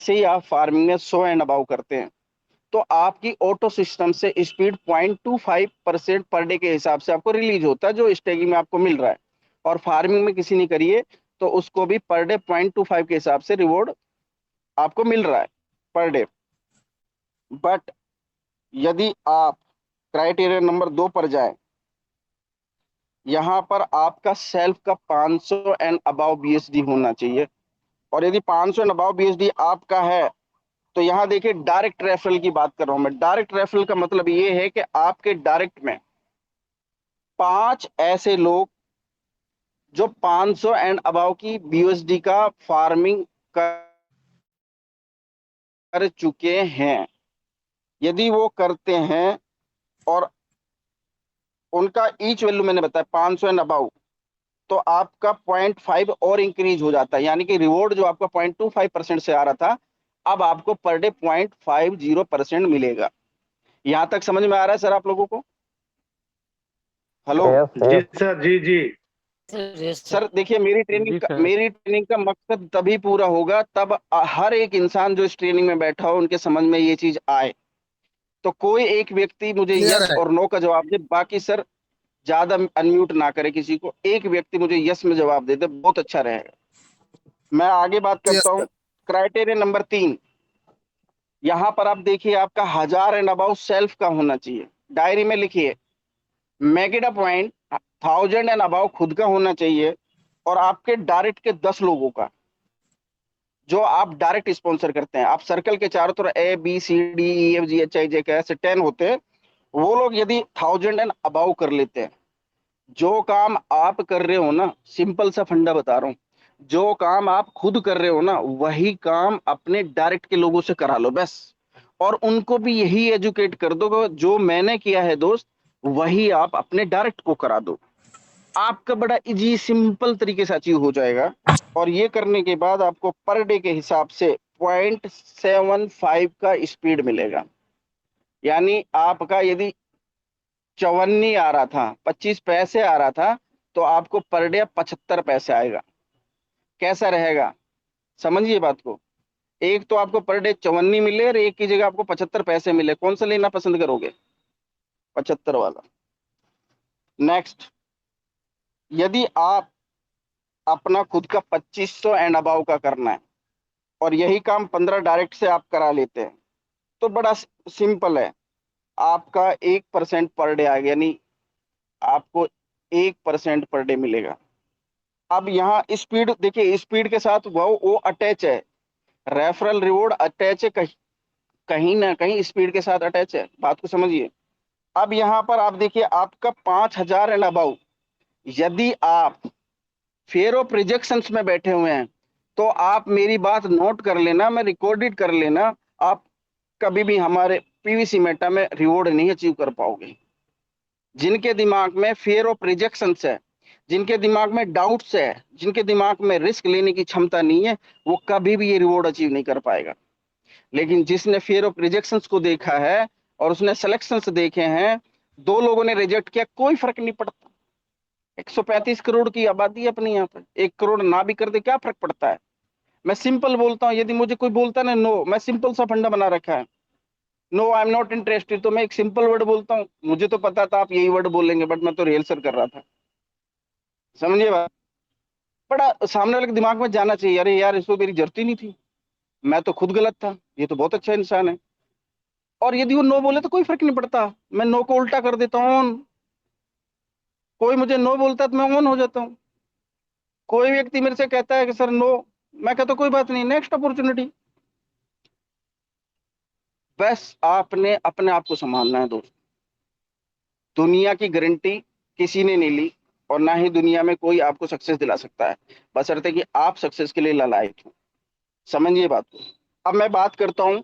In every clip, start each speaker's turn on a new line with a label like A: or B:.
A: से ही आप फार्मिंग में 100 एंड अबाउ करते हैं तो आपकी ऑटो सिस्टम से स्पीड 0.25% पर डे के हिसाब से आपको रिलीज होता है, जो स्टेगिंग में आपको मिल रहा है। और फार्मिंग में किसी ने करिए तो उसको भी पर डे 0.25 के हिसाब से रिवॉर्ड आपको मिल रहा है पर डे। बट यदि आप क्राइटेरिया नंबर 2 पर जाए, यहां पर आपका सेल्फ का 500 एंड अबाव बीएसडी होना चाहिए। और यदि 500 एंड अबाव बीएसडी आपका है तो यहां देखिए डायरेक्ट रेफरल की बात कर रहा हूं मैं। डायरेक्ट रेफरल का मतलब ये है कि आपके डायरेक्ट में 5 ऐसे लोग जो 500 एंड अबाव की बीएसडी का फार्मिंग कर चुके हैं, यदि वो करते हैं और उनका ईच वैल्यू मैंने बताया 500 एंड अबाउ, तो आपका 0.5 और इंक्रीज हो जाता है। यानी कि रिवॉर्ड जो आपका 0.25% से आ रहा था, अब आपको पर डे 0.50% मिलेगा। यहां तक समझ में आ रहा है सर आप लोगों को? हेलो
B: यस
C: जी
B: यस।
C: सर, जी जी।
A: सर, देखिए
D: जी सर।
A: मेरी ट्रेनिंग का मकसद तभी पूरा होगा तब हर एक इंसान जो इस ट्रेनिंग में बैठा हो उनके समझ में ये चीज आए। तो कोई एक व्यक्ति मुझे
E: क्लियर
A: यस
E: है।
A: और नो का जवाब दे, बाकी सर ज्यादा अनम्यूट ना करे किसी को। एक व्यक्ति मुझे यस में जवाब दे दे, बहुत अच्छा रहेगा। मैं आगे बात
E: यस
A: करता हूँ।
E: सर।
A: क्राइटेरिया नंबर 3, यहां पर आप देखिए आपका 1000 एंड अबाउ सेल्फ का होना चाहिए। डायरी में लिखिए make it a point 1000 and about खुद का होना चाहिए और आपके डायरेक्ट के 10 लोगों का जो आप डायरेक्ट स्पॉन्सर करते हैं। आप सर्कल के चारों तरफ ABCDEFGHIJ के ऐसे 10 होते हैं, वो लोग यदि 1000 एंड अबाउ कर लेते हैं, जो काम आप कर रहे हो ना, सिंपल सा फंडा बता रहा हूं, जो काम आप खुद कर रहे हो ना वही काम अपने डायरेक्ट के लोगों से करा लो बस। और उनको भी यही एजुकेट कर दो कि जो मैंने किया है दोस्त, वही आप अपने डायरेक्ट को करा दो। आपका बड़ा इजी सिंपल तरीके से अचीव हो जाएगा। और ये करने के बाद आपको पर डे के हिसाब से 0.75 का स्पीड मिलेगा। यानी आपका यदि 54 आ रहा था, 25 पैसे आ रहा था, तो आपको पर डे 75 पैसे आएगा। कैसा रहेगा? समझिए बात को। एक तो आपको पर डे 54 मिले और एक की जगह आपको 75 पैसे मिले, कौन सा लेना पसंद करोगे? 75 वाला। नेक्स्ट, यदि आप अपना खुद का 2500 एंड अबाव का करना है और यही काम 15 डायरेक्ट से आप करा लेते हैं, तो बड़ा सिंपल है। आपका 1% पर डे आएगा, यानी आपको 1% पर डे मिलेगा। अब यहाँ स्पीड देखिए, स्पीड के साथ वो अटैच है, रेफरल रिवॉर्ड अटैच है, कहीं कहीं ना कहीं स्पीड के साथ अटैच है। बात को समझिए। अब यहाँ पर आप देखिए आपका 5000 एंड अबाउ, यदि आप फेयर ऑफ रिजेक्शंस में बैठे हुए हैं तो आप मेरी बात नोट कर लेना, मैं रिकॉर्डेड कर लेना। आप कभी भी हमारे पीवीसी मेटा में रिवॉर्ड नहीं अचीव कर पाओगे। जिनके दिमाग में फियर ऑफ रिजेक्शंस है, जिनके दिमाग में डाउट्स है, जिनके दिमाग में रिस्क लेने की क्षमता नहीं है, वो कभी भी ये रिवॉर्ड अचीव नहीं कर पाएगा। लेकिन जिसने फियर ऑफ रिजेक्शंस को देखा है और उसने सिलेक्शंस देखे हैं, 2 लोगों ने रिजेक्ट किया, कोई फर्क नहीं पड़ता। 135 करोड़ की आबादी है अपने यहाँ पर, 1 करोड़ ना भी कर दे क्या फर्क पड़ता है? मैं सिंपल बोलता हूँ, यदि मुझे कोई बोलता है ना नो, मैं सिंपल सा फंडा बना रखा है, no I am not interested, तो मैं एक सिंपल वर्ड बोलता हूँ। मुझे तो पता था आप यही वर्ड बोलेंगे, बट मैं तो रिहर्सल कर रहा था। समझिए बात। बड़ा सामने वाले के दिमाग में जाना चाहिए, अरे यार इसको मेरी जरूरत ही नहीं थी, मैं तो खुद गलत था, ये तो बहुत अच्छा इंसान है। और यदि वो नो बोले तो कोई फर्क नहीं पड़ता, मैं नो को उल्टा कर देता हूँ ऑन। कोई मुझे नो बोलता है तो मैं ऑन हो जाता हूँ। कोई व्यक्ति मेरे से कहता है कि सर नो, मैं कहता हूँ कोई बात नहीं, नेक्स्ट अपॉर्चुनिटी। बस आपने अपने आप को संभालना है दोस्त। दुनिया की गारंटी किसी ने नहीं ली और ना ही दुनिया में कोई आपको सक्सेस दिला सकता है, बशर्ते कि आप सक्सेस के लिए ललायक हो। समझिए बात को। अब मैं बात करता हूं,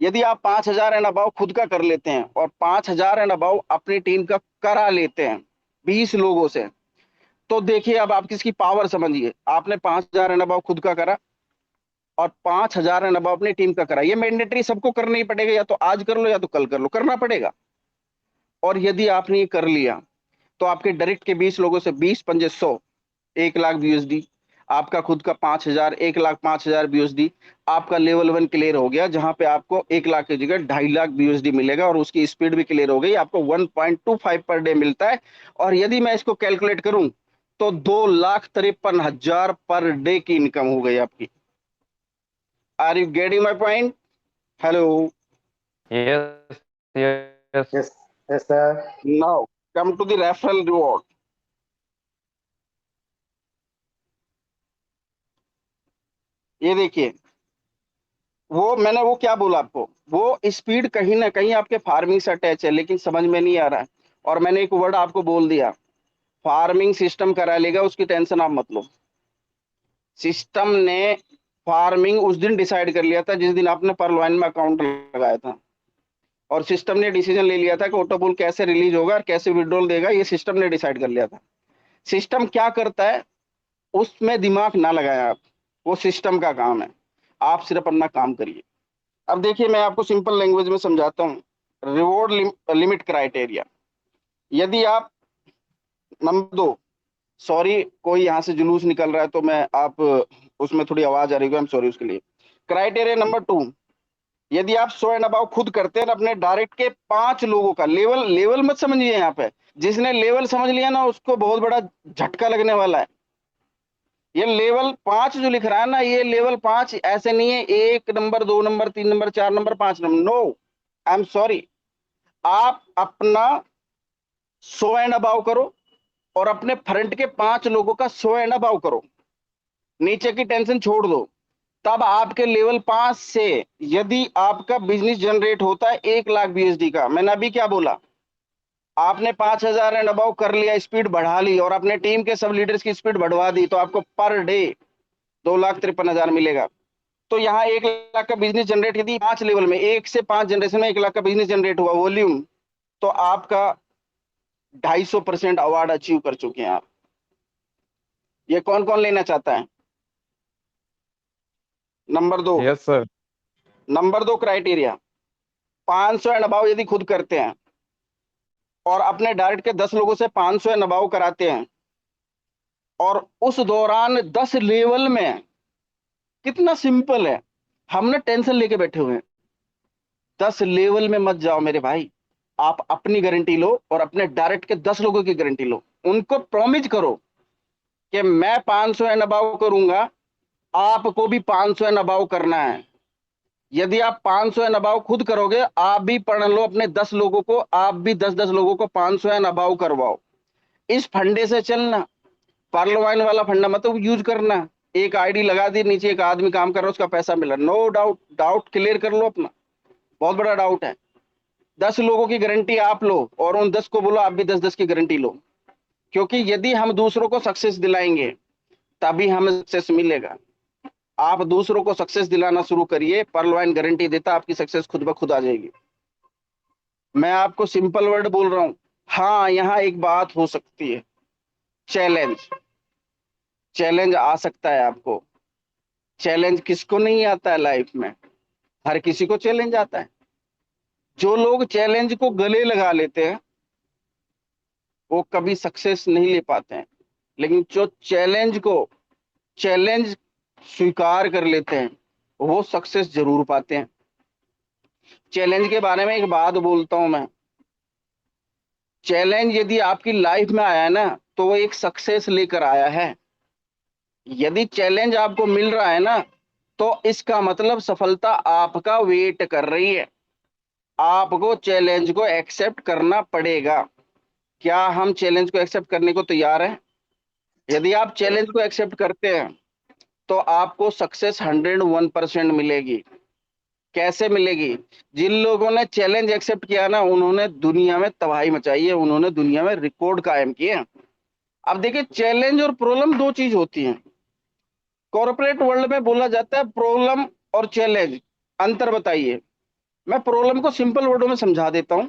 A: यदि आप 5000 एंड अबाव खुद का कर लेते हैं और 5000 एंड अबाव अपनी टीम का करा लेते हैं 20 लोगों से, तो देखिए अब आप किसकी पावर समझिए। आपने 5000 एंड अबाव खुद का करा और 5000 एंड अबाव अपनी टीम का करा, ये मैंडेटरी सबको करना ही पड़ेगा, या तो आज कर लो या तो कल कर लो, करना पड़ेगा। और यदि आपने ये कर लिया तो आपके डायरेक्ट के 20 लोगों से 20 पंजे 100, 1 लाख यूएसडी। आपका खुद का 5,000 1,05,000 BUSD आपका लेवल 1 क्लियर हो गया, जहां पे आपको 1 लाख की जगह 2.5 लाख BUSD मिलेगा और उसकी स्पीड भी क्लियर हो गई, आपको 1.25 पर डे मिलता है। और यदि मैं इसको कैलकुलेट करूं तो 2,53,000 पर डे की इनकम हो गई आपकी। Are you getting my point? Hello.
B: Yes, yes.
C: Yes, yes, sir.
A: Now come to the referral reward. ये देखिए, वो क्या बोला आपको, वो स्पीड कहीं ना कहीं आपके फार्मिंग से अटैच है, लेकिन समझ में नहीं आ रहा है। और मैंने एक वर्ड आपको बोल दिया, फार्मिंग सिस्टम करा लेगा, उसकी टेंशन आप मत लो। सिस्टम ने फार्मिंग उस दिन डिसाइड कर लिया था जिस दिन आपने परलवाइन में अकाउंट लगाया था, और सिस्टम ने डिसीजन ले लिया था कि ऑटोबुल कैसे रिलीज होगा और कैसे विड्रॉल देगा, ये सिस्टम ने डिसाइड कर लिया था। सिस्टम क्या करता है उसमें दिमाग ना लगाएं आप, वो सिस्टम का काम है, आप सिर्फ अपना काम करिए। अब देखिए, मैं आपको सिंपल लैंग्वेज में समझाता हूँ। रिवॉर्ड लिमिट क्राइटेरिया, यदि आप नंबर 2, सॉरी कोई यहाँ से जुलूस निकल रहा है तो मैं आप उसमें थोड़ी आवाज आ रही है, आई एम सॉरी उसके लिए। क्राइटेरिया नंबर 2, यदि आप 100 एंड अबाउ खुद करते हैं अपने डायरेक्ट के 5 लोगों का, लेवल मत समझिए यहाँ पे, जिसने लेवल समझ लिया ना उसको बहुत बड़ा झटका लगने वाला है। ये लेवल 5 जो लिख रहा है ना, ये लेवल 5 ऐसे नहीं है 1 number 2 number 3 number 4 number 5 number, no, I am sorry. आप अपना 100 एंड अबाउ करो और अपने फ्रंट के 5 लोगों का 100 एंड अबाउ करो, नीचे की टेंशन छोड़ दो। तब आपके लेवल 5 से यदि आपका बिजनेस जनरेट होता है 1 लाख BSD का, मैंने अभी क्या बोला, आपने 5,000 एंड अबाउ कर लिया, स्पीड बढ़ा ली और अपने टीम के सब लीडर्स की स्पीड बढ़वा दी, तो आपको पर डे 2,53,000 मिलेगा। तो यहाँ 1 लाख का बिजनेस जनरेट यदि 5 लेवल में 1 से 5 जनरेशन में 1 लाख का बिजनेस जनरेट हुआ वॉल्यूम, तो आपका 250% अवार्ड अचीव कर चुके हैं आप। ये कौन कौन लेना चाहता है? Number 2,
B: Yes, sir.
A: Number 2 criteria, 500 and above यदि खुद करते हैं और अपने डायरेक्ट के 10 लोगों से 500 एंड अबाउ कराते हैं, और उस दौरान 10 लेवल में, कितना सिंपल है, हमने टेंशन लेके बैठे हुए हैं। 10 लेवल में मत जाओ मेरे भाई, आप अपनी गारंटी लो और अपने डायरेक्ट के 10 लोगों की गारंटी लो, उनको प्रॉमिस करो कि मैं 500 एंड अबाउ करूंगा, आपको भी 500 एंड अबाउ करना है। यदि आप 500 एंड अबाउ खुद करोगे, आप भी पढ़ लो अपने 10 लोगों को, आप भी 10-10 लोगों को 500 एंड अबाउ करवाओ। इस फंडे से चलना, पार्लवाइन वाला फंडा मत यूज करना, एक आईडी लगा दी, नीचे एक आदमी काम कर रहा है, उसका पैसा मिल रहा, नो डाउट, डाउट क्लियर कर लो अपना, बहुत बड़ा डाउट है। 10 लोगों की गारंटी आप लो और उन 10 को बोलो आप भी 10-10 की गारंटी लो, क्योंकि यदि हम दूसरों को सक्सेस दिलाएंगे तभी हमें सक्सेस मिलेगा। आप दूसरों को सक्सेस दिलाना शुरू करिए, परलवाइन गारंटी देता आपकी सक्सेस खुद ब खुद आ जाएगी। मैं आपको सिंपल वर्ड बोल रहा हूं। हाँ, यहाँ एक बात हो सकती है, चैलेंज, चैलेंज आ सकता है आपको। चैलेंज किसको नहीं आता है लाइफ में? हर किसी को चैलेंज आता है। जो लोग चैलेंज को गले लगा लेते हैं वो कभी सक्सेस नहीं ले पाते हैं, लेकिन जो चैलेंज स्वीकार कर लेते हैं वो सक्सेस जरूर पाते हैं। चैलेंज के बारे में एक बात बोलता हूं मैं, चैलेंज यदि आपकी लाइफ में आया है ना, तो वो एक सक्सेस लेकर आया है। यदि चैलेंज आपको मिल रहा है ना, तो इसका मतलब सफलता आपका वेट कर रही है। आपको चैलेंज को एक्सेप्ट करना पड़ेगा। क्या हम चैलेंज को एक्सेप्ट करने को तैयार हैं? यदि आप चैलेंज को एक्सेप्ट करते हैं तो आपको सक्सेस 101% मिलेगी। कैसे मिलेगी? जिन लोगों ने चैलेंज एक्सेप्ट किया ना, उन्होंने दुनिया में तबाही मचाई है, उन्होंने दुनिया में रिकॉर्ड कायम किए हैं। अब देखिए, चैलेंज और प्रॉब्लम दो चीज होती हैं। कॉर्पोरेट वर्ल्ड में बोला जाता है प्रॉब्लम और चैलेंज, अंतर बताइए। मैं प्रॉब्लम को सिंपल वर्डों में समझा देता हूं।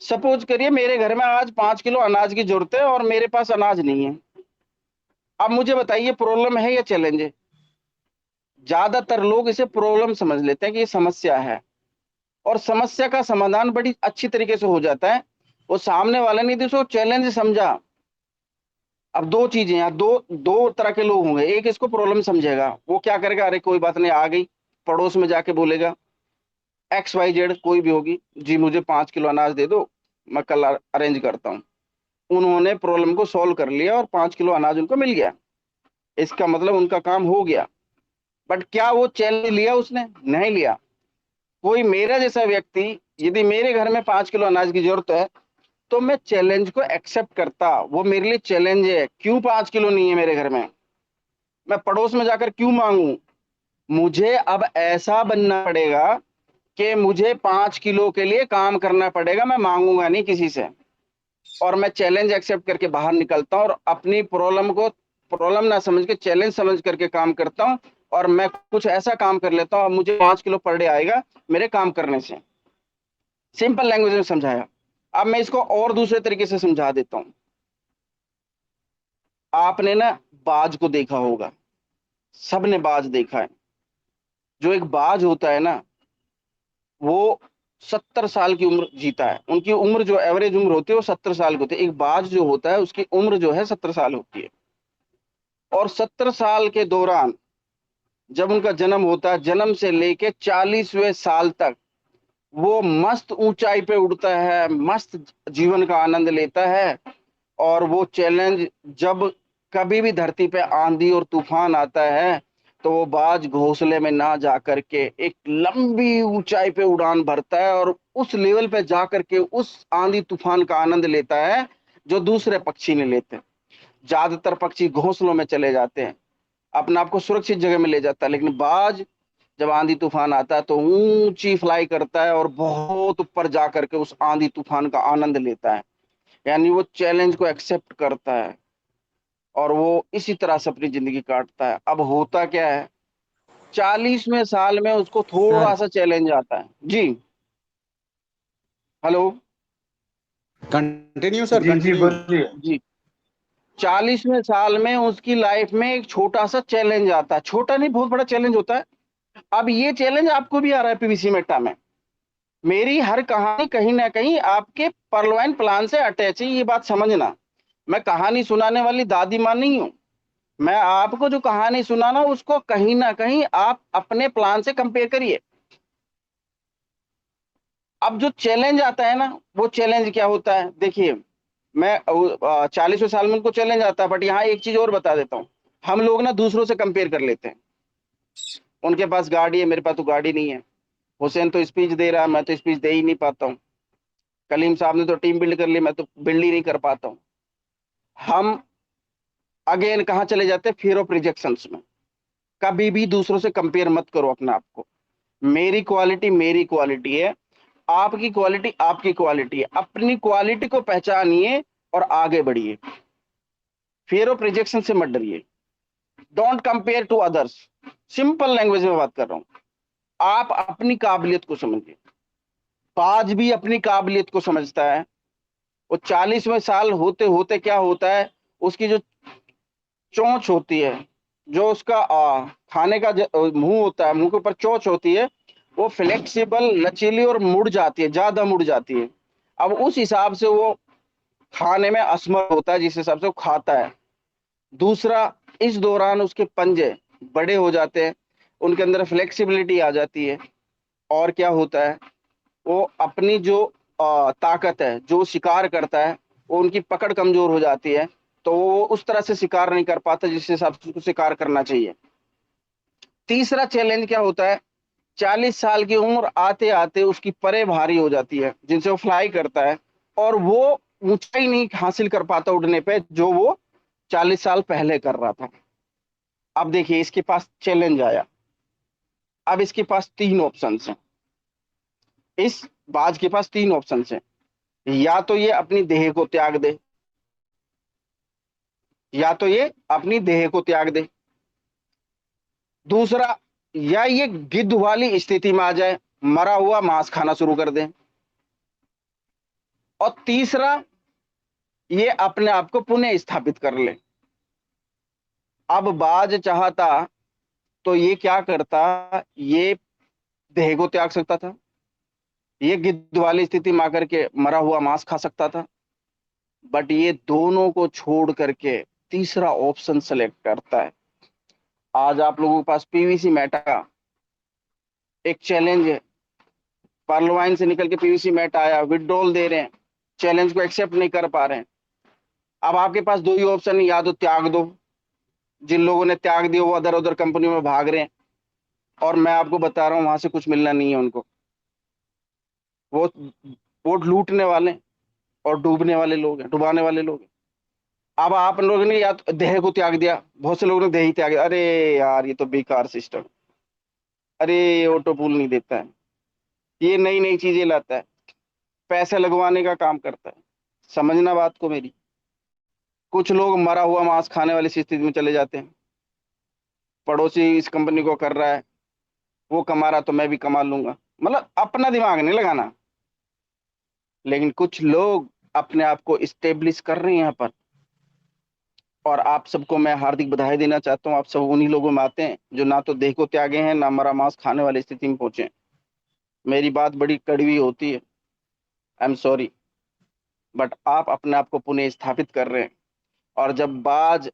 A: सपोज करिए मेरे घर में आज 5 किलो अनाज की जरूरत है और मेरे पास अनाज नहीं है। अब मुझे बताइए प्रॉब्लम है या चैलेंज है? ज्यादातर लोग इसे प्रॉब्लम समझ लेते हैं कि ये समस्या है, और समस्या का समाधान बड़ी अच्छी तरीके से हो जाता है। वो सामने वाला नहीं, देखो चैलेंज समझा, अब दो चीजें हैं, दो दो तरह के लोग होंगे। एक इसको प्रॉब्लम समझेगा, वो क्या करेगा, अरे कोई बात नहीं, आ गई, पड़ोस में जाके बोलेगा, XYZ कोई भी होगी, जी मुझे 5 किलो अनाज दे दो, मैं कल अरेंज करता हूँ। उन्होंने प्रॉब्लम को सॉल्व कर लिया और 5 किलो अनाज उनको मिल गया, इसका मतलब उनका काम हो गया। बट क्या वो चैलेंज लिया उसने? नहीं लिया। कोई मेरा जैसा व्यक्ति, यदि मेरे घर में 5 किलो अनाज की जरूरत है, तो मैं चैलेंज को एक्सेप्ट करता, वो मेरे लिए चैलेंज है, क्यों 5 किलो नहीं है मेरे घर में, मैं पड़ोस में जाकर क्यों मांगू? मुझे अब ऐसा बनना पड़ेगा कि मुझे 5 किलो के लिए काम करना पड़ेगा, मैं मांगूंगा नहीं किसी से। और मैं चैलेंज एक्सेप्ट करके बाहर निकलता हूँ और अपनी प्रॉब्लम को प्रॉब्लम ना समझ के चैलेंज समझ करके काम करता हूँ। और मैं कुछ ऐसा काम कर लेता हूँ, अब मुझे 5 किलो पर डे आएगा मेरे काम करने से। सिंपल लैंग्वेज में समझाया। अब मैं इसको और दूसरे तरीके से समझा देता हूँ। आपने ना बाज को देखा होगा, सबने बाज देखा है। जो एक बाज होता है ना, वो 70 साल की उम्र जीता है। उनकी उम्र जो एवरेज उम्र होती है वो 70 साल की होती है। एक बाज जो होता है उसकी उम्र जो है 70 साल होती है। और 70 साल के दौरान जब उनका जन्म होता है, जन्म से लेके 40वें साल तक वो मस्त ऊंचाई पे उड़ता है, मस्त जीवन का आनंद लेता है। और वो चैलेंज, जब कभी भी धरती पे आंधी और तूफान आता है, तो वो बाज घोंसले में ना जा करके एक लंबी ऊंचाई पे उड़ान भरता है और उस लेवल पे जा करके उस आंधी तूफान का आनंद लेता है जो दूसरे पक्षी नहीं लेते। ज्यादातर पक्षी घोंसलों में चले जाते हैं, अपने आप को सुरक्षित जगह में ले जाता है, लेकिन बाज जब आंधी तूफान आता है तो ऊंची फ्लाई करता है और बहुत ऊपर जा करके उस आंधी तूफान का आनंद लेता है। यानी वो चैलेंज को एक्सेप्ट करता है और वो इसी तरह से अपनी जिंदगी काटता है। अब होता क्या है, 40वें साल में उसको थोड़ा
C: सर
A: सा चैलेंज आता है। जी, हेलो।
C: कंटिन्यू सर
D: जी जी
C: कंटिन्यू।
D: बोलिए।
A: जी, 40वें साल में उसकी लाइफ में एक छोटा सा चैलेंज आता है, छोटा नहीं बहुत बड़ा चैलेंज होता है। अब ये चैलेंज आपको भी आ रहा है पीवीसी मेटा में। मेरी हर कहानी कहीं ना कहीं आपके परलवाइन प्लान से अटैच है, ये बात समझना। मैं कहानी सुनाने वाली दादी माँ नहीं हूं। मैं आपको जो कहानी सुनाना उसको कहीं ना कहीं आप अपने प्लान से कंपेयर करिए। अब जो चैलेंज आता है ना, वो चैलेंज क्या होता है देखिए। मैं 40वें साल में उनको चैलेंज आता है, बट यहाँ एक चीज और बता देता हूँ। हम लोग ना दूसरों से कंपेयर कर लेते हैं। उनके पास गाड़ी है, मेरे पास तो गाड़ी नहीं है। हुसैन तो स्पीच दे रहा है, मैं तो स्पीच दे ही नहीं पाता हूँ। कलीम साहब ने तो टीम बिल्ड कर ली, मैं तो बिल्ड ही नहीं कर पाता हूँ। हम अगेन कहाँ चले जाते हैं, फियर ऑफ रिजेक्शंस में। कभी भी दूसरों से कंपेयर मत करो अपने आप को। मेरी क्वालिटी है, आपकी क्वालिटी आपकी क्वालिटी है। अपनी क्वालिटी को पहचानिए और आगे बढ़िए। फियर ऑफ रिजेक्शन से मत डरिए। Don't compare to others. Simple language में बात कर रहा हूं। आप अपनी काबिलियत को समझिए। बाज भी अपनी काबिलियत को समझता है। वो 40वें साल होते होते क्या होता है, उसकी जो चोंच होती है, जो उसका खाने का मुंह होता है, मुंह के ऊपर चोंच होती है, वो फ्लेक्सिबल लचीली और मुड़ जाती है, ज्यादा मुड़ जाती है। अब उस हिसाब से वो खाने में असमर्थ होता है, जिस हिसाब से वो खाता है। दूसरा, इस दौरान उसके पंजे बड़े हो जाते हैं, उनके अंदर फ्लेक्सिबिलिटी आ जाती है। और क्या होता है, वो अपनी जो ताकत है, जो शिकार करता है, वो उनकी पकड़ कमजोर हो जाती है। तो वो उस तरह से शिकार नहीं कर पाता जिस हिसाब से उसको शिकार करना चाहिए। तीसरा चैलेंज क्या होता है, 40 साल की उम्र आते आते उसकी परे भारी हो जाती है, जिनसे वो फ्लाई करता है, और वो ऊंचाई नहीं हासिल कर पाता उड़ने पे, जो वो 40 साल पहले कर रहा था। अब देखिए, इसके पास चैलेंज आया। अब इसके पास तीन ऑप्शन हैं। इस बाज के पास तीन ऑप्शन हैं। या तो ये अपनी देह को त्याग दे, या तो ये अपनी देह को त्याग दे। दूसरा, या ये गिद्ध वाली स्थिति में आ जाए, मरा हुआ मांस खाना शुरू कर दे। और तीसरा, ये अपने आप को पुनः स्थापित कर ले। अब बाज चाहता तो ये क्या करता, ये देह को त्याग सकता था, ये गिद्ध वाली स्थिति में आकर के मरा हुआ मांस खा सकता था। बट ये दोनों को छोड़ करके तीसरा ऑप्शन सेलेक्ट करता है। आज आप लोगों के पास पीवीसी मेटा का एक चैलेंज है, पर्लवाइन से निकल के पीवीसी मेटा आया, विड्रॉल दे रहे हैं, चैलेंज को एक्सेप्ट नहीं कर पा रहे हैं। अब आपके पास दो ही ऑप्शन है, या तो त्याग दो, जिन लोगों ने त्याग दिया वो अदर उधर कंपनियों में भाग रहे हैं, और मैं आपको बता रहा हूं वहां से कुछ मिलना नहीं है उनको। वो वोट लूटने वाले और डूबने वाले लोग हैं, डुबाने वाले लोग हैं। अब आप लोगों ने या तो देह को त्याग दिया, बहुत से लोगों ने देह ही त्याग दिया, अरे यार ये तो बेकार सिस्टम, अरे ये ऑटो पूल नहीं देता है, ये नई नई चीजें लाता है, पैसे लगवाने का काम करता है। समझना बात को मेरी। कुछ लोग मरा हुआ मांस खाने वाली स्थिति में चले जाते हैं, पड़ोसी इस कंपनी को कर रहा है, वो कमा रहा तो मैं भी कमा लूंगा, मतलब अपना दिमाग नहीं लगाना। लेकिन कुछ लोग अपने आप को इस्टेब्लिश कर रहे हैं यहाँ पर, और आप सबको मैं हार्दिक बधाई देना चाहता हूँ। आप सब उन्हीं लोगों में आते हैं जो ना तो देह को त्यागे हैं, ना मरा मांस खाने वाली स्थिति में पहुंचे हैं। मेरी बात बड़ी कड़वी होती है, आई एम सॉरी, बट आप अपने आप को पुनः स्थापित कर रहे हैं। और जब बाज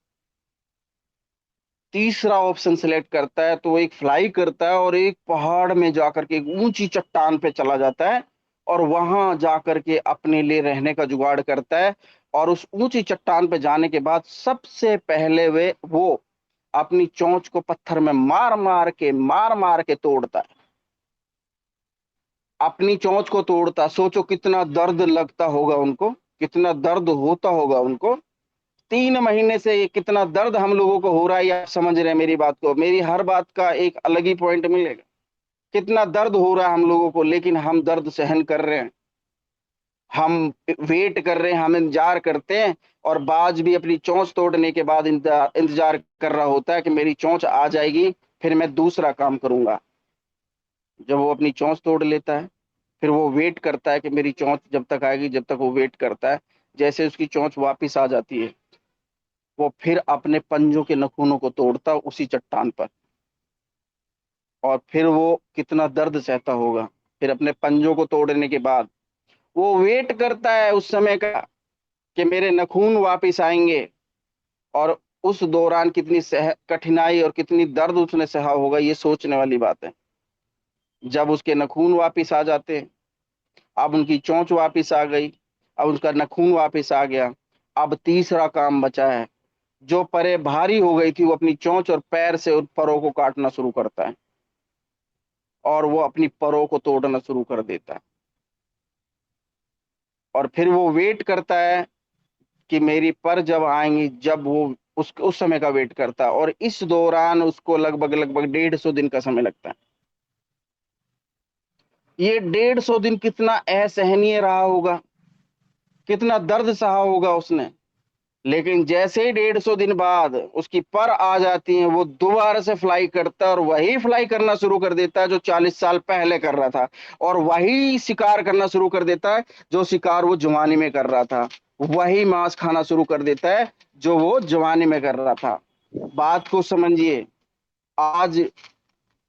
A: तीसरा ऑप्शन सेलेक्ट करता है तो वो एक फ्लाई करता है और एक पहाड़ में जाकर के एक ऊंची चट्टान पे चला जाता है, और वहां जाकर के अपने लिए रहने का जुगाड़ करता है। और उस ऊंची चट्टान पे जाने के बाद सबसे पहले वे वो अपनी चोंच को पत्थर में मार मार के तोड़ता है, अपनी चोंच को तोड़ता। सोचो कितना दर्द लगता होगा उनको, कितना दर्द होता होगा उनको। 3 महीने से ये कितना दर्द हम लोगों को हो रहा है, ये आप समझ रहे हैं मेरी बात को। मेरी हर बात का एक अलग ही पॉइंट मिलेगा, कितना दर्द हो रहा है हम लोगों को, लेकिन हम दर्द सहन कर रहे हैं, हम वेट कर रहे हैं, हम इंतजार करते हैं। और बाज भी अपनी चोंच तोड़ने के बाद इंतजार कर रहा होता है कि मेरी चोंच आ जाएगी, फिर मैं दूसरा काम करूंगा। जब वो अपनी चोंच तोड़ लेता है, फिर वो वेट करता है कि मेरी चोंच जब तक आएगी, जब तक वो वेट करता है। जैसे उसकी चोंच वापिस आ जाती है, वो फिर अपने पंजों के नखूनों को तोड़ता उसी चट्टान पर। और फिर वो कितना दर्द सहता होगा। फिर अपने पंजों को तोड़ने के बाद वो वेट करता है उस समय का कि मेरे नखून वापिस आएंगे। और उस दौरान कितनी सह कठिनाई और कितनी दर्द उसने सहा होगा, ये सोचने वाली बात है। जब उसके नखून वापिस आ जाते हैं, अब उनकी चोंच वापिस आ गई, अब उसका नखून वापिस आ गया। अब तीसरा काम बचा है। जो परे भारी हो गई थी वो अपनी चोंच और पैर से उन परों को काटना शुरू करता है, और वो अपनी परों को तोड़ना शुरू कर देता है। और फिर वो वेट करता है कि मेरी पर जब आएंगी, जब वो उस समय का वेट करता है। और इस दौरान उसको लगभग लगभग 150 दिन का समय लगता है। ये 150 दिन कितना असहनीय रहा होगा, कितना दर्द सहा होगा उसने। लेकिन जैसे ही 150 दिन बाद उसकी पर आ जाती है, वो दोबारा से फ्लाई करता है, और वही फ्लाई करना शुरू कर देता है जो 40 साल पहले कर रहा था। और वही शिकार करना शुरू कर देता है जो शिकार वो जवानी में कर रहा था। वही मांस खाना शुरू कर देता है जो वो जवानी में कर रहा था। बात को समझिए, आज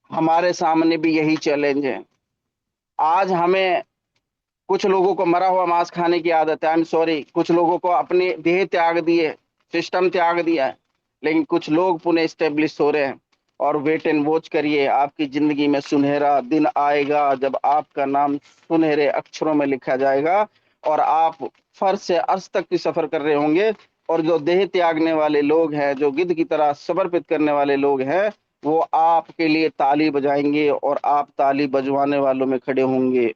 A: हमारे सामने भी यही चैलेंज है। आज हमें, कुछ लोगों को मरा हुआ मांस खाने की आदत है, आई एम सॉरी, कुछ लोगों को अपने देह त्याग दिए, सिस्टम त्याग दिया है। लेकिन कुछ लोग पुनः स्टेब्लिश हो रहे हैं। और वेट एंड वॉच करिए, आपकी जिंदगी में सुनहरा दिन आएगा जब आपका नाम सुनहरे अक्षरों में लिखा जाएगा, और आप फर्श से अर्श तक की सफर कर रहे होंगे। और जो देह त्यागने वाले लोग हैं, जो गिद्ध की तरह समर्पित करने वाले लोग हैं, वो आपके लिए ताली बजाएंगे, और आप ताली बजवाने वालों में खड़े होंगे।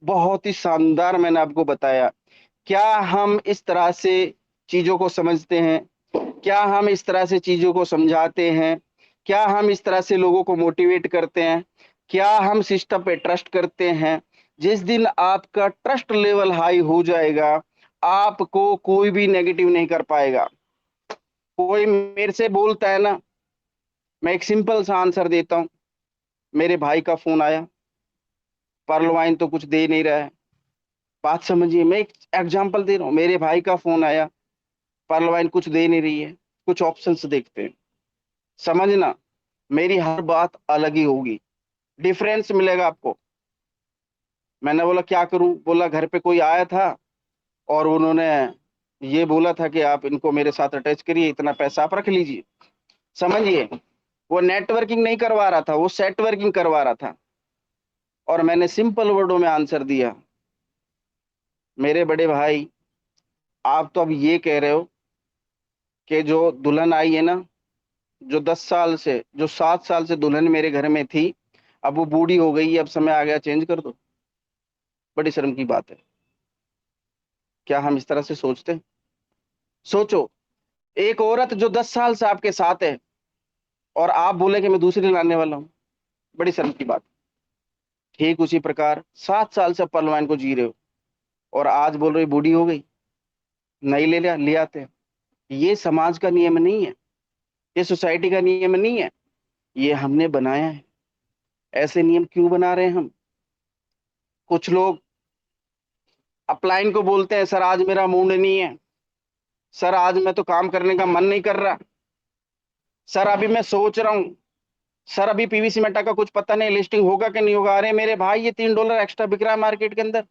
A: बहुत ही शानदार मैंने आपको बताया। क्या हम इस तरह से चीजों को समझते हैं? क्या हम इस तरह से चीजों को समझाते हैं? क्या हम इस तरह से लोगों को मोटिवेट करते हैं? क्या हम सिस्टम पे ट्रस्ट करते हैं? जिस दिन आपका ट्रस्ट लेवल हाई हो जाएगा, आपको कोई भी नेगेटिव नहीं कर पाएगा। कोई मेरे से बोलता है ना, मैं एक सिंपल सा आंसर देता हूं। मेरे भाई का फोन आया, पर्ल वाइन तो कुछ दे नहीं रहा है। बात समझिए, मैं एक एग्जांपल दे रहा हूँ। मेरे भाई का फोन आया, पर्ल वाइन कुछ दे नहीं रही है, कुछ ऑप्शंस देखते हैं। समझना, मेरी हर बात अलग ही होगी, डिफरेंस मिलेगा आपको। मैंने बोला क्या करूं, बोला घर पे कोई आया था और उन्होंने ये बोला था कि आप इनको मेरे साथ अटैच करिए, इतना पैसा आप रख लीजिए। समझिए, वो नेटवर्किंग नहीं करवा रहा था, वो सेट वर्किंग करवा रहा था। और मैंने सिंपल वर्डों में आंसर दिया, मेरे बड़े भाई, आप तो अब ये कह रहे हो कि जो दुल्हन आई है ना, जो 10 साल से, जो 7 साल से दुल्हन मेरे घर में थी, अब वो बूढ़ी हो गई है, अब समय आ गया चेंज कर दो। बड़ी शर्म की बात है। क्या हम इस तरह से सोचते हैं? सोचो, एक औरत जो 10 साल से आपके साथ है और आप बोले कि मैं दूसरी लाने वाला हूं। बड़ी शर्म की बात। ठीक उसी प्रकार 7 साल से पलवान को जी रहे हो और आज बोल रहे हो बूढ़ी हो गई, नहीं ले आते हैं। ये समाज का नियम नहीं है, ये सोसाइटी का नियम नहीं है, ये हमने बनाया है। ऐसे नियम क्यों बना रहे हैं हम? कुछ लोग अपलाइन को बोलते हैं, सर आज मेरा मूड नहीं है, सर आज मैं तो काम करने का मन नहीं कर रहा, सर अभी मैं सोच रहा हूँ, सर अभी पीवीसी मेटा का कुछ पता नहीं लिस्टिंग होगा कि नहीं होगा। अरे मेरे भाई, ये $3 एक्स्ट्रा बिक रहा है मार्केट के अंदर,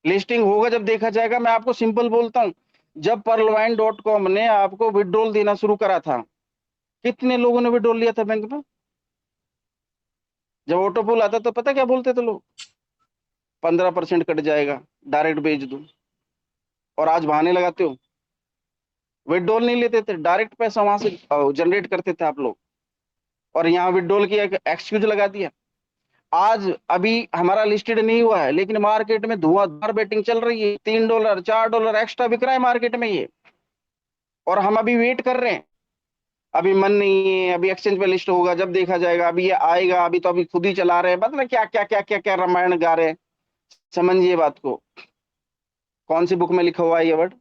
A: लिस्टिंग होगा जब देखा जाएगा। मैं आपको सिंपल बोलता हूँ, जब pearlwine.com ने आपको विड्रॉल देना शुरू करा था, कितने लोगों ने विड्रॉल लिया था बैंक में? जब ऑटोपोल आता तो पता क्या बोलते थे लोग? 15% कट जाएगा, डायरेक्ट बेच दो। और आज बहाने लगाते हो, विड्रॉल नहीं लेते थे, डायरेक्ट पैसा वहां से जनरेट करते थे आप लोग। और यहाँ विड्रॉल की एक एक्सक्यूज लगा दिया। आज अभी हमारा लिस्टेड नहीं हुआ है, लेकिन मार्केट में धुआंधार बेटिंग चल रही है, $3 $4 एक्स्ट्रा बिक रहा है मार्केट में ये। और हम अभी वेट कर रहे हैं, अभी मन नहीं है, अभी एक्सचेंज पे लिस्ट होगा जब देखा जाएगा, अभी ये आएगा, अभी तो अभी खुद ही चला रहे हैं, मतलब क्या क्या क्या क्या क्या रामायण गा रहे हैं। समझिए बात को। कौन सी बुक में लिखा हुआ है ये वर्ड?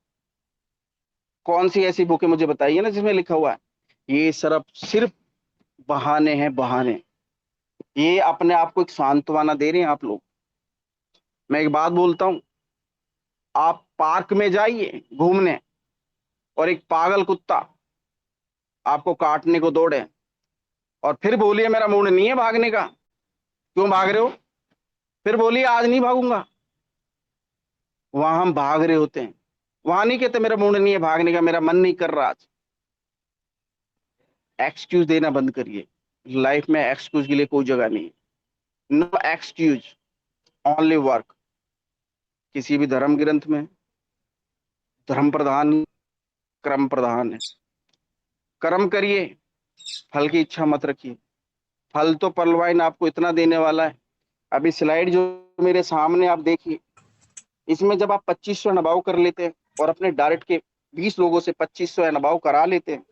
A: कौन सी ऐसी बुक है मुझे बताइए ना जिसमें लिखा हुआ है? ये सिर्फ सिर्फ बहाने हैं, बहाने। ये अपने आप को एक सांत्वना दे रहे हैं आप लोग। मैं एक बात बोलता हूं, आप पार्क में जाइए घूमने और एक पागल कुत्ता आपको काटने को दौड़े और फिर बोलिए मेरा मूड नहीं है भागने का, क्यों भाग रहे हो? फिर बोलिए आज नहीं भागूंगा। वहां हम भाग रहे होते हैं, वहां नहीं कहते मेरा मूड नहीं है भागने का, मेरा मन नहीं कर रहा आज। एक्सक्यूज देना बंद करिए। लाइफ में एक्सक्यूज के लिए कोई जगह नहीं है। No excuse, only work. किसी भी धर्म ग्रंथ में धर्म प्रधान नहीं, कर्म प्रधान है। कर्म करिए, फल की इच्छा मत रखिए। फल तो परलवाइन आपको इतना देने वाला है। अभी स्लाइड जो मेरे सामने आप देखिए, इसमें जब आप 2500 नबाव कर लेते हैं और अपने डायरेक्ट के 20 लोगों से 2500 नबाव करा लेते हैं,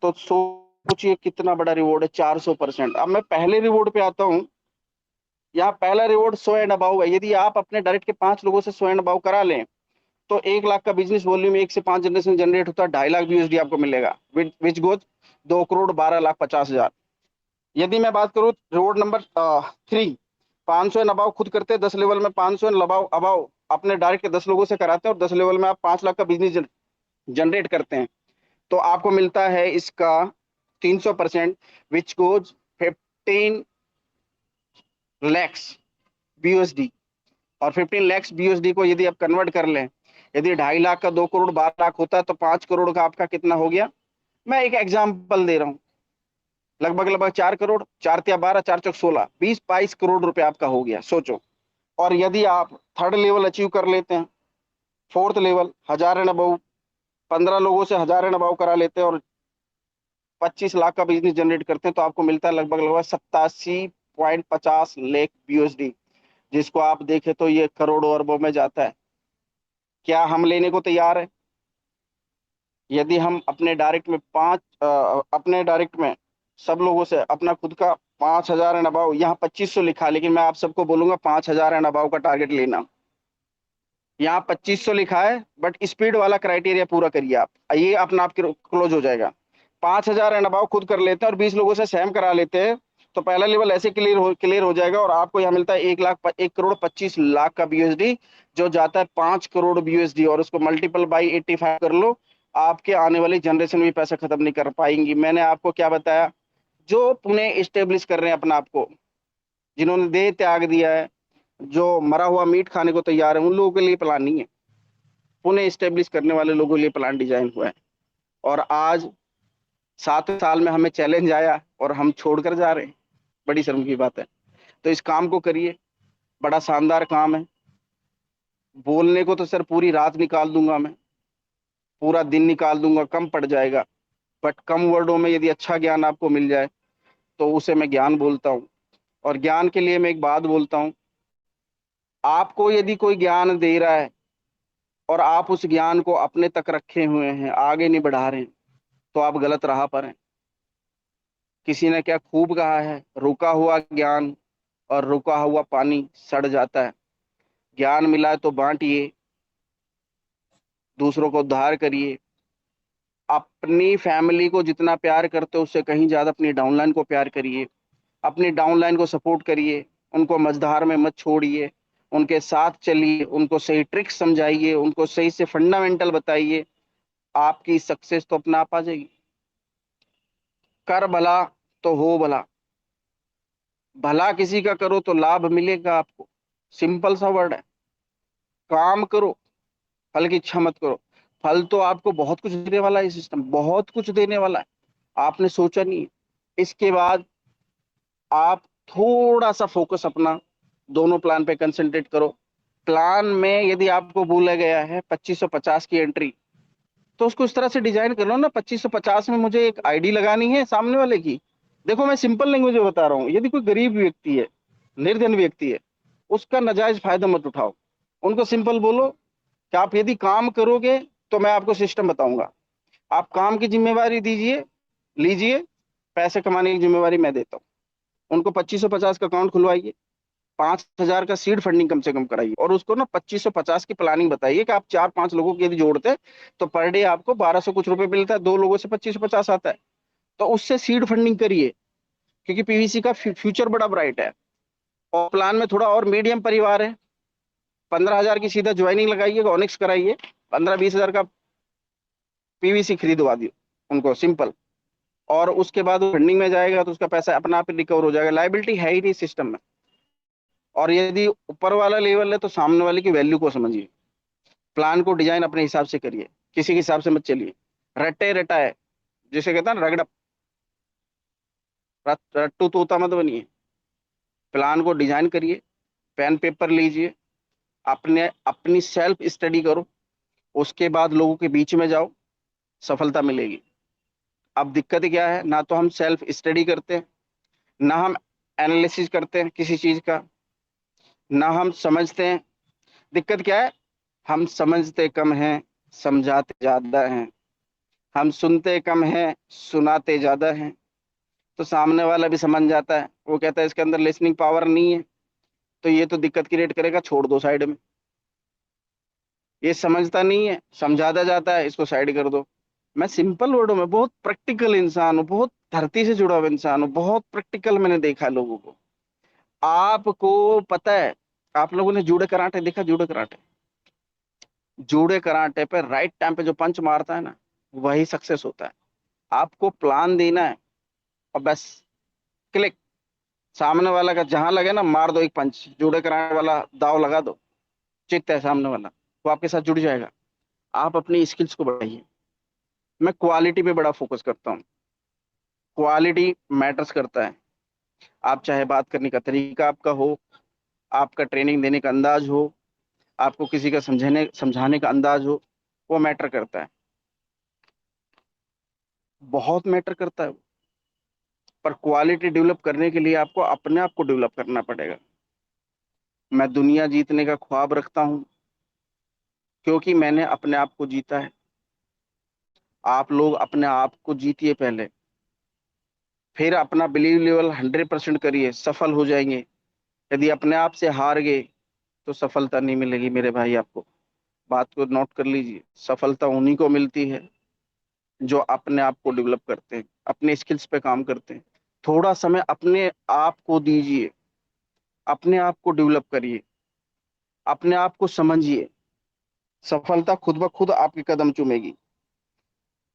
A: तो सोचिए कितना बड़ा रिवॉर्ड है, 400%। अब मैं पहले रिवॉर्ड पे आता हूँ। यहाँ पहला रिवॉर्ड 100 एंड अबाउ है। यदि आप अपने डायरेक्ट के 5 लोगों से 100 एंड अबाउ करा लें, तो 1 लाख का बिजनेस वॉल्यूम 1 से 5 जनरेशन जनरेट होता है, 2.5 लाख BUSD आपको मिलेगा, विच गोज 2,12,50,000। यदि मैं बात करूं रिवॉर्ड नंबर 3, 500 एंड अबाउ खुद करते हैं, 10 लेवल में 500 एंड अबाउ अबाउ अपने डायरेक्ट के 10 लोगों से कराते हैं, और 10 लेवल में आप 5 लाख का बिजनेस जनरेट करते हैं, तो आपको मिलता है इसका 300%, विच गोज 15 lakhs BUSD। और 15 lakhs BUSD को यदि आप कन्वर्ट कर लें, यदि 2.5 लाख का 2,12,00,000 होता है, तो 5 करोड़ का आपका कितना हो गया? मैं एक एग्जाम्पल दे रहा हूँ, लगभग लगभग 4 करोड़, 4 या 12, 4 चौक 16, 20-22 करोड़ रुपए आपका हो गया, सोचो। और यदि आप थर्ड लेवल अचीव कर लेते हैं, फोर्थ लेवल 1,000 एंड अबव, 15 लोगों से 1,000 एंड अबव करा लेते हैं और 25 लाख का बिजनेस जनरेट करते हैं, तो आपको मिलता है लगभग लगभग 87.50 लाख BUSD, जिसको आप देखें तो ये करोड़ों अरबों में जाता है। क्या हम लेने को तैयार है? यदि हम अपने डायरेक्ट में सब लोगों से अपना खुद का 5,000 एंड अबाउ, यहाँ 2500 लिखा है, लेकिन मैं आप सबको बोलूंगा 5,000 एंड अबाउ का टारगेट लेना। यहाँ 2500 लिखा है, बट स्पीड वाला क्राइटेरिया पूरा करिए आप, ये अपना आप क्लोज हो जाएगा। 5,000 एंड अबाउ खुद कर लेते हैं और 20 लोगों से सेम करा लेते हैं, तो पहला लेवल ऐसे क्लियर हो जाएगा और आपको यहाँ मिलता है 1,25,00,000 का BUSD, जो जाता है 5 करोड़ BUSD, और उसको मल्टीपल बाई 85 कर लो। आपके आने वाली जनरेशन भी पैसा खत्म नहीं कर पाएंगी। मैंने आपको क्या बताया? जो पुणे स्टेब्लिश कर रहे हैं अपना आपको, जिन्होंने देह त्याग दिया है, जो मरा हुआ मीट खाने को तैयार है, उन लोगों के लिए प्लान नहीं है। पुनः स्टेब्लिश करने वाले लोगों के लिए प्लान डिजाइन हुआ है। और आज 7 साल में हमें चैलेंज आया और हम छोड़कर जा रहे हैं, बड़ी शर्म की बात है। तो इस काम को करिए, बड़ा शानदार काम है। बोलने को तो सर पूरी रात निकाल दूंगा मैं, पूरा दिन निकाल दूंगा, कम पड़ जाएगा। बट कम वर्डों में यदि अच्छा ज्ञान आपको मिल जाए तो उसे मैं ज्ञान बोलता हूँ। और ज्ञान के लिए मैं एक बात बोलता हूँ, आपको यदि कोई ज्ञान दे रहा है और आप उस ज्ञान को अपने तक रखे हुए हैं, आगे नहीं बढ़ा रहे हैं, तो आप गलत राह पर हैं। किसी ने क्या खूब कहा है, रुका हुआ ज्ञान और रुका हुआ पानी सड़ जाता है। ज्ञान मिला है तो बांटिए, दूसरों को उद्धार करिए। अपनी फैमिली को जितना प्यार करते हो उससे कहीं ज्यादा अपनी डाउनलाइन को प्यार करिए, अपनी डाउनलाइन को सपोर्ट करिए, उनको मझधार में मत छोड़िए, उनके साथ चलिए, उनको सही ट्रिक्स समझाइए, उनको सही से फंडामेंटल बताइए। आपकी सक्सेस तो अपने आप आ जाएगी। कर भला तो हो भला, भला किसी का करो तो लाभ मिलेगा आपको। सिंपल सा वर्ड है। काम करो, फल की इच्छा मत करो। फल तो आपको बहुत कुछ देने वाला है, सिस्टम बहुत कुछ देने वाला है, आपने सोचा नहीं है। इसके बाद आप थोड़ा सा फोकस अपना दोनों प्लान पे कंसंट्रेट करो। प्लान में यदि आपको बोला गया है 2550 की एंट्री, तो उसको इस तरह से डिजाइन कर लो ना, 2550 में मुझे एक आईडी लगानी है सामने वाले की। देखो मैं सिंपल लैंग्वेज में बता रहा हूँ, यदि कोई गरीब व्यक्ति है, निर्धन व्यक्ति है, उसका नाजायज फायदा मत उठाओ। उनको सिंपल बोलो कि आप यदि काम करोगे तो मैं आपको सिस्टम बताऊंगा, आप काम की जिम्मेवारी दीजिए, लीजिए, पैसे कमाने की जिम्मेवारी मैं देता हूँ। उनको 2550 का अकाउंट खुलवाइए, 5,000 का सीड फंडिंग कम से कम कराइए, और उसको ना 2550 की प्लानिंग बताइए कि आप 4-5 लोगों की यदि जोड़ते हैं तो पर डे आपको 1200 कुछ रुपए मिलता है, 2 लोगों से 2550 आता है। तो उससे सीड फंडिंग करिए, क्योंकि पीवीसी का फ्यूचर बड़ा ब्राइट है। और प्लान में थोड़ा और मीडियम परिवार है, 15,000 की सीधा ज्वाइनिंग लगाइए, ऑनिक्स कराइए, 15-20 हजार का पीवीसी खरीदवा दियो उनको, सिंपल। और उसके बाद वो फंडिंग में जाएगा तो उसका पैसा अपना आप रिकवर हो जाएगा, लाइबिलिटी है ही नहीं सिस्टम में। और यदि ऊपर वाला लेवल है तो सामने वाले की वैल्यू को समझिए, प्लान को डिजाइन अपने हिसाब से करिए, किसी के हिसाब से मत चलिए। रट्टे रटाए, जिसे कहता है ना रगड़प, रट्टू तोता मत बनिए। प्लान को डिजाइन करिए, पेन पेपर लीजिए, अपने अपनी सेल्फ स्टडी करो, उसके बाद लोगों के बीच में जाओ, सफलता मिलेगी। अब दिक्कत क्या है, ना तो हम सेल्फ स्टडी करते हैं, ना हम एनालिसिस करते हैं किसी चीज का, ना हम समझते हैं। दिक्कत क्या है, हम समझते कम हैं, समझाते ज्यादा हैं। हम सुनते कम हैं, सुनाते ज्यादा हैं। तो सामने वाला भी समझ जाता है, वो कहता है इसके अंदर लिसनिंग पावर नहीं है, तो ये तो दिक्कत क्रिएट करेगा, छोड़ दो साइड में। ये समझता नहीं है, समझाता जाता है, इसको साइड कर दो। मैं सिंपल वर्डों में बहुत प्रैक्टिकल इंसान हूँ, बहुत धरती से जुड़ा हुआ इंसान हूँ, बहुत प्रैक्टिकल मैंने देखा है लोगों को। आपको पता है, आप लोगों ने जूडो कराटे देखा, जूडो कराटे, जूडो कराटे पे राइट टाइम पे जो पंच मारता है ना, वही सक्सेस होता है। आपको प्लान देना है और बस क्लिक, सामने वाला का जहां लगे ना मार दो एक पंच, जूडो कराटे वाला दाव लगा दो, चित्त है सामने वाला, वो आपके साथ जुड़ जाएगा। आप अपनी स्किल्स को बढ़ाइए। मैं क्वालिटी पे बड़ा फोकस करता हूँ, क्वालिटी मैटर्स करता है। आप चाहे बात करने का तरीका आपका हो, आपका ट्रेनिंग देने का अंदाज हो, आपको किसी का समझाने समझाने का अंदाज हो, वो मैटर करता है, बहुत मैटर करता है। पर क्वालिटी डेवलप करने के लिए आपको अपने आप को डेवलप करना पड़ेगा। मैं दुनिया जीतने का ख्वाब रखता हूँ क्योंकि मैंने अपने आप को जीता है। आप लोग अपने आप को जीतिए पहले, फिर अपना बिलीव लेवल 100% करिए, सफल हो जाएंगे। यदि अपने आप से हार गए तो सफलता नहीं मिलेगी मेरे भाई आपको। बात को नोट कर लीजिए, सफलता उन्हीं को मिलती है जो अपने आप को डेवलप करते हैं, अपने स्किल्स पे काम करते हैं। थोड़ा समय अपने आप को दीजिए, अपने आप को डेवलप करिए, अपने आप को समझिए। सफलता खुद ब खुद आपके कदम चूमेगी।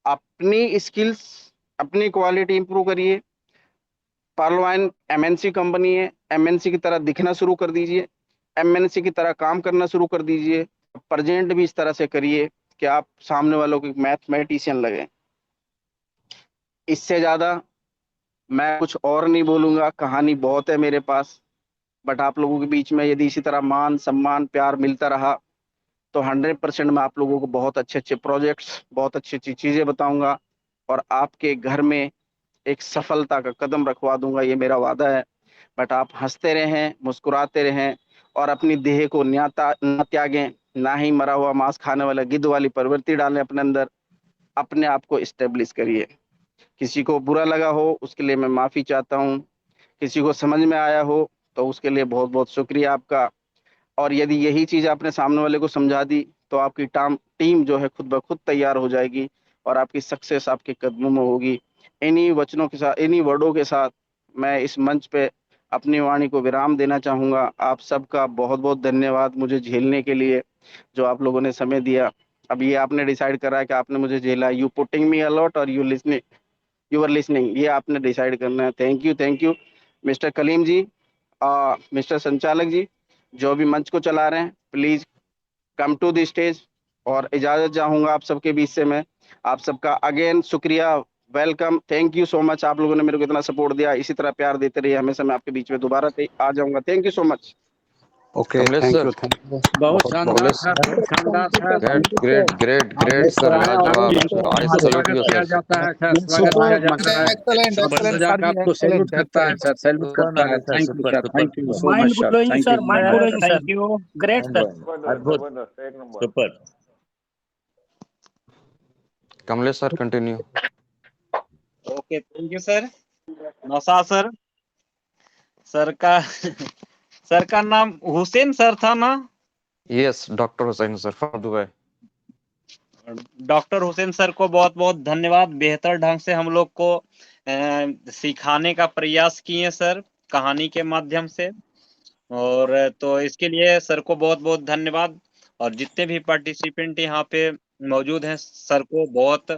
A: अपनी स्किल्स, अपनी क्वालिटी इंप्रूव करिए। पार्लवाइन एमएनसी कंपनी है, एमएनसी की तरह दिखना शुरू कर दीजिए, एमएनसी की तरह काम करना शुरू कर दीजिए। प्रेजेंट भी इस तरह से करिए कि आप सामने वालों को मैथमेटिशियन लगे। इससे ज्यादा मैं कुछ और नहीं बोलूंगा, कहानी बहुत है मेरे पास। बट आप लोगों के बीच में यदि इसी तरह मान सम्मान प्यार मिलता रहा तो 100% मैं आप लोगों को बहुत अच्छे अच्छे प्रोजेक्ट्स, बहुत अच्छी अच्छी चीजें बताऊंगा और आपके घर में एक सफलता का कदम रखवा दूंगा, ये मेरा वादा है। बट आप हंसते रहें, मुस्कुराते रहें और अपनी देह को ना त्यागें, ना ही मरा हुआ मांस खाने वाला गिद्ध वाली प्रवृत्ति डालें अपने अंदर। अपने आप को इस्टेब्लिश करिए। किसी को बुरा लगा हो उसके लिए मैं माफी चाहता हूँ, किसी को समझ में आया हो तो उसके लिए बहुत बहुत शुक्रिया आपका। और यदि यही चीज आपने सामने वाले को समझा दी तो आपकी टीम जो है खुद ब खुद तैयार हो जाएगी और आपकी सक्सेस आपके कदमों में होगी। इन्हीं वचनों के साथ, इन्हीं वर्डों के साथ मैं इस मंच पे अपनी वाणी को विराम देना चाहूंगा। आप सबका बहुत बहुत धन्यवाद मुझे झेलने के लिए, जो आप लोगों ने समय दिया। अब ये आपने डिसाइड करा है कि आपने मुझे झेला, यू पुटिंग मी अलॉट और यू आर लिसनिंग, ये आपने डिसाइड करना है। Thank you mister Kaleem ji, mister संचालक जी, जो भी मंच को चला रहे हैं, please come to the stage. और इजाजत चाहूंगा आप सबके बीच से मैं। आप सबका अगेन शुक्रिया, welcome, thank you so much. आप लोगों ने मेरे को इतना सपोर्ट दिया, इसी तरह प्यार देते रहिए हमेशा। मैं आपके बीच में दोबारा आ जाऊंगा। Thank you so much.
C: Okay,
B: Kamlesh
C: thank
B: sir,
C: you, thank you.
D: बहुत
C: बहुत बहुत
D: शानदार
B: कमलेश
D: था सर, शानदार था।
B: ग्रेट ग्रेट ग्रेट
D: आप
B: ग्रेट
D: जिस
B: सर,
D: तरह आए और
B: लाजवाब
D: जिनको
B: सर, आई सैल्यूट
D: स्वागत
B: यू
D: किया
B: सर।
D: जाता है सर, स्वागत किया जाता है।
C: Excellent
D: Abdul
C: excellent
D: Razak
C: sir ji,
D: आपको सैल्यूट
C: एक्सलेंट
D: करता है
C: एक्सलेंट।
D: सर, सैल्यूट करता है। Thank you sir, thank you so much sir, thank you so
E: mind
D: much.
E: blowing sir,
F: thank you,
E: अद्भुत, super.
B: Kamlesh sir continue.
F: Okay, thank you sir. Naushad sir, sir का sir का नाम Hussain sir था ना?
B: Yes, doctor Hussain sir from Dubai.
F: Doctor Hussain sir को बहुत बहुत धन्यवाद। बेहतर ढंग से हम लोग को सिखाने का प्रयास किए सर, कहानी के माध्यम से। और तो इसके लिए सर को बहुत बहुत धन्यवाद। और जितने भी पार्टिसिपेंट यहाँ पे मौजूद हैं, सर को बहुत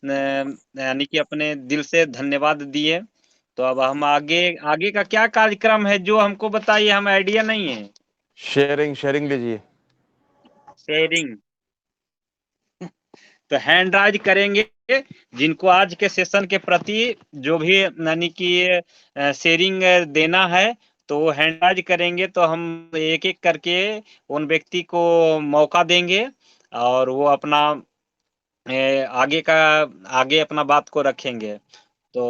F: यानी कि अपने दिल से धन्यवाद दिए। तो अब हम आगे आगे का क्या कार्यक्रम है जो हमको बताइए, हम आइडिया नहीं है।
B: शेयरिंग शेयरिंग लीजिए।
F: शेयरिंग तो हैंड राइज करेंगे, जिनको आज के सेशन के प्रति जो भी यानी कि शेयरिंग देना है तो वो हैंड राइज करेंगे। तो हम एक एक करके उन व्यक्ति को मौका देंगे और वो अपना आगे अपना बात को रखेंगे। तो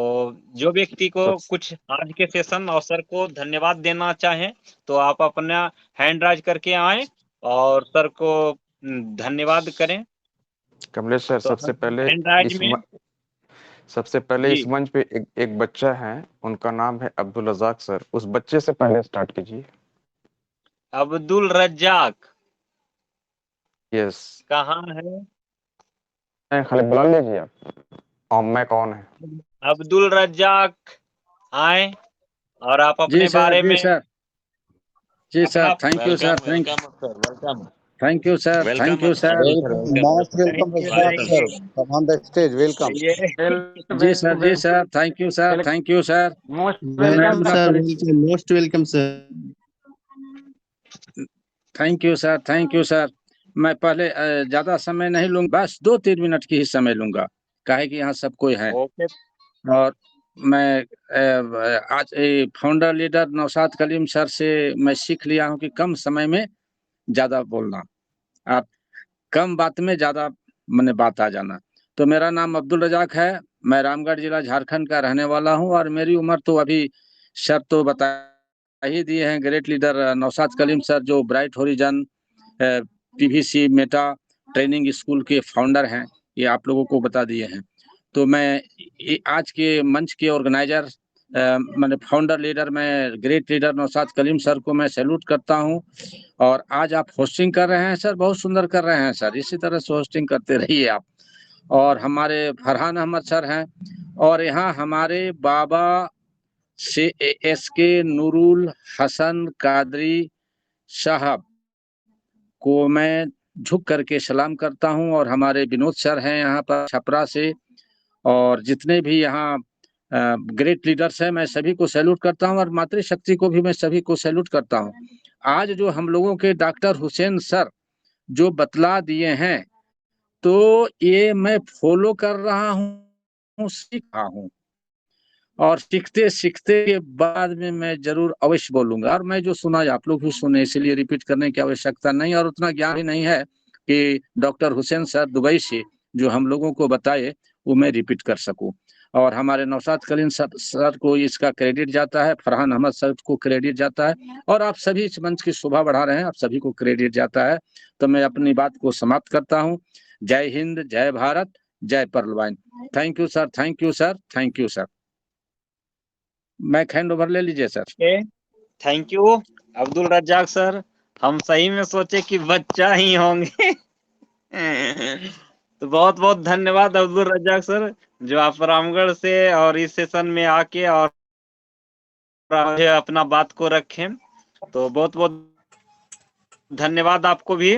F: जो व्यक्ति को
B: सब
F: कुछ आज के सेशन और सर को धन्यवाद देना चाहें तो आप अपना हैंड राइज करके आए और सर को धन्यवाद करें।
B: कमलेश सर,
F: तो
B: सबसे पहले
F: हैंड राइज
B: इस
F: में जी
B: इस मंच पे एक बच्चा है, उनका नाम है अब्दुल रजाक सर। उस बच्चे से पहले स्टार्ट कीजिए।
F: अब्दुल रज्जाक
B: यस,
F: कहाँ है?
B: खाली बुला लीजिए आप। और मैं कौन है?
F: अब्दुल रज्जाक आए और आप
D: जी
F: अपने
D: सर,
F: बारे
D: जी
F: में
D: सर, जी सर,
F: अपना
D: thank you sir,
E: welcome welcome sir, welcome
D: thank you sir, thank you sir.
C: Most welcome Razak sir,
F: आएंगे।
C: Come on the stage, welcome.
D: जी सर, जी sir, thank you sir, thank you sir.
B: Most
D: मैं
B: welcome
D: अपना
B: sir.
D: परिचय,
G: most welcome sir.
D: Thank you sir, thank you sir. मैं पहले ज्यादा समय नहीं लूंगा, बस 2-3 मिनट की ही समय लूंगा, काहे कि यहाँ सब कोई है।
F: ओके,
D: और मैं आज founder leader Naushad Kaleem sir से मैं सीख लिया हूँ कि कम समय में ज्यादा बोलना, आप कम बात में ज्यादा मैंने बात आ जाना। तो मेरा नाम अब्दुल रजाक है, मैं रामगढ़ जिला झारखंड का रहने वाला हूँ और मेरी उम्र तो अभी सर तो बता ही दिए हैं। Great leader Naushad Kaleem sir जो bright horizon PVC meta training school के फाउंडर हैं, ये आप लोगों को बता दिए हैं। तो मैं आज के मंच के ऑर्गेनाइजर मैंने फाउंडर लीडर मैं great leader Naushad Kaleem sir को मैं सैल्यूट करता हूं। और आज आप होस्टिंग कर रहे हैं सर, बहुत सुंदर कर रहे हैं सर, इसी तरह से होस्टिंग करते रहिए आप। और हमारे फरहान अहमद सर हैं और यहाँ हमारे बाबा से SK नूरुल हसन कादरी साहब को मैं झुक करके सलाम करता हूं। और हमारे विनोद सर हैं यहाँ पर छपरा से, और जितने भी यहाँ ग्रेट लीडर्स हैं मैं सभी को सैल्यूट करता हूं और मातृशक्ति को भी मैं सभी को सैल्यूट करता हूं। आज जो हम लोगों के डॉक्टर हुसैन सर जो बतला दिए हैं तो ये मैं फॉलो कर रहा हूँ, सीख रहा हूँ, और सीखते सीखते के बाद में मैं जरूर अवश्य बोलूंगा। और मैं जो सुना आप लोग भी सुने, इसलिए रिपीट करने की आवश्यकता नहीं, और उतना ज्ञान भी नहीं है कि डॉक्टर हुसैन सर दुबई से जो हम लोगों को बताए वो मैं रिपीट कर सकूं। और हमारे नौशाद कलीम सर को इसका क्रेडिट जाता है, फरहान अहमद सर को क्रेडिट जाता है, और आप सभी इस मंच की शोभा बढ़ा रहे हैं, आप सभी को क्रेडिट जाता है। तो मैं अपनी बात को समाप्त करता हूँ। जय हिंद, जय भारत, जय पर्लवाइन। Thank you sir, thank you sir, thank you sir. मैं हैंड ओवर ले लीजिए sir.
F: Thank you Abdul Razzaq sir. हम सही में सोचे कि बच्चा ही होंगे। तो बहुत बहुत धन्यवाद अब्दुल रज्जाक सर, जो आप रामगढ़ से और इस सेशन में आके और अपना बात को रखें। तो बहुत बहुत धन्यवाद आपको भी।